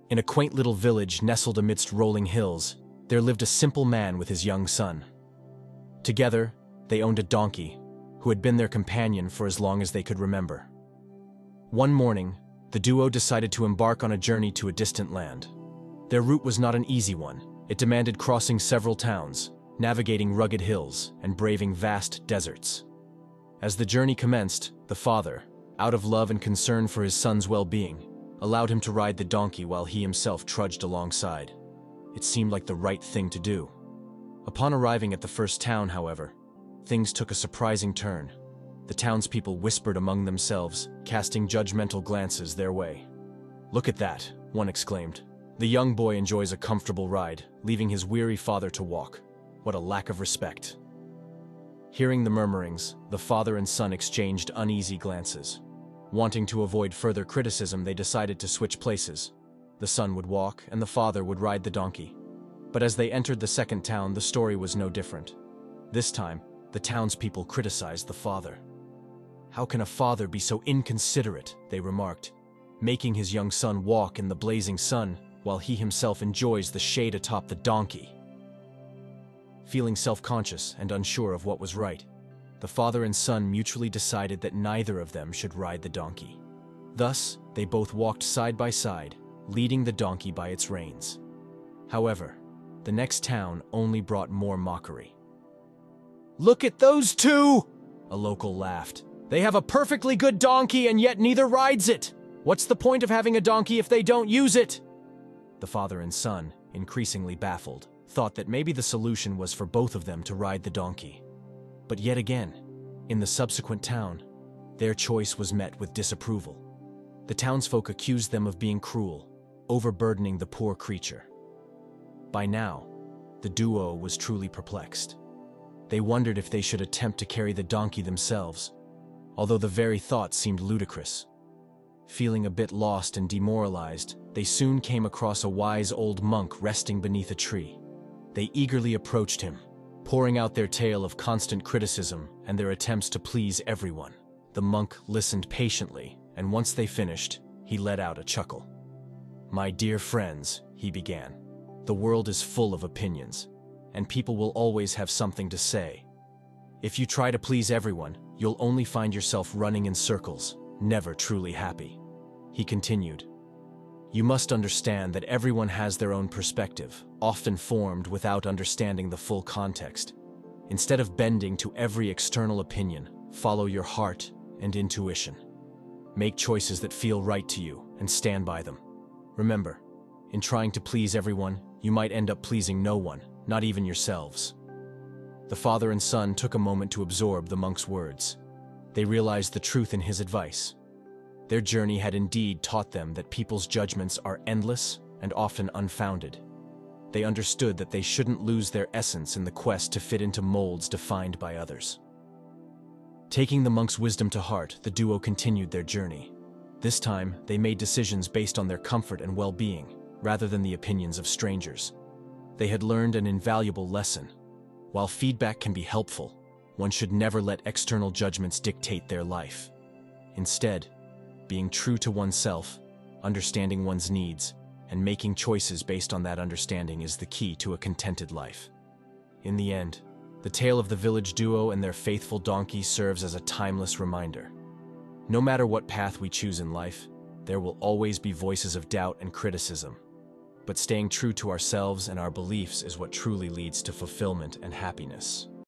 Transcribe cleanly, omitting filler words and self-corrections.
In a quaint little village nestled amidst rolling hills, there lived a simple man with his young son. Together, they owned a donkey, who had been their companion for as long as they could remember. One morning, the duo decided to embark on a journey to a distant land. Their route was not an easy one. It demanded crossing several towns, navigating rugged hills, and braving vast deserts. As the journey commenced, the father, out of love and concern for his son's well-being, allowed him to ride the donkey while he himself trudged alongside. It seemed like the right thing to do. Upon arriving at the first town, however, things took a surprising turn. The townspeople whispered among themselves, casting judgmental glances their way. "Look at that," one exclaimed. "The young boy enjoys a comfortable ride, leaving his weary father to walk. What a lack of respect." Hearing the murmurings, the father and son exchanged uneasy glances. Wanting to avoid further criticism, they decided to switch places. The son would walk, and the father would ride the donkey. But as they entered the second town, the story was no different. This time, the townspeople criticized the father. "How can a father be so inconsiderate?" they remarked, "making his young son walk in the blazing sun while he himself enjoys the shade atop the donkey." Feeling self-conscious and unsure of what was right, the father and son mutually decided that neither of them should ride the donkey. Thus, they both walked side by side, leading the donkey by its reins. However, the next town only brought more mockery. "Look at those two!" a local laughed. "They have a perfectly good donkey and yet neither rides it! What's the point of having a donkey if they don't use it?" The father and son, increasingly baffled, thought that maybe the solution was for both of them to ride the donkey. But yet again, in the subsequent town, their choice was met with disapproval. The townsfolk accused them of being cruel, overburdening the poor creature. By now, the duo was truly perplexed. They wondered if they should attempt to carry the donkey themselves, although the very thought seemed ludicrous. Feeling a bit lost and demoralized, they soon came across a wise old monk resting beneath a tree. They eagerly approached him, pouring out their tale of constant criticism and their attempts to please everyone. The monk listened patiently, and once they finished, he let out a chuckle. "My dear friends," he began, "the world is full of opinions, and people will always have something to say. If you try to please everyone, you'll only find yourself running in circles, never truly happy." He continued, "You must understand that everyone has their own perspective, often formed without understanding the full context. Instead of bending to every external opinion, follow your heart and intuition. Make choices that feel right to you and stand by them. Remember, in trying to please everyone, you might end up pleasing no one, not even yourselves." The father and son took a moment to absorb the monk's words. They realized the truth in his advice. Their journey had indeed taught them that people's judgments are endless and often unfounded. They understood that they shouldn't lose their essence in the quest to fit into molds defined by others. Taking the monk's wisdom to heart, the duo continued their journey. This time, they made decisions based on their comfort and well-being, rather than the opinions of strangers. They had learned an invaluable lesson. While feedback can be helpful, one should never let external judgments dictate their life. Instead, being true to oneself, understanding one's needs, and making choices based on that understanding is the key to a contented life. In the end, the tale of the village duo and their faithful donkey serves as a timeless reminder. No matter what path we choose in life, there will always be voices of doubt and criticism. But staying true to ourselves and our beliefs is what truly leads to fulfillment and happiness.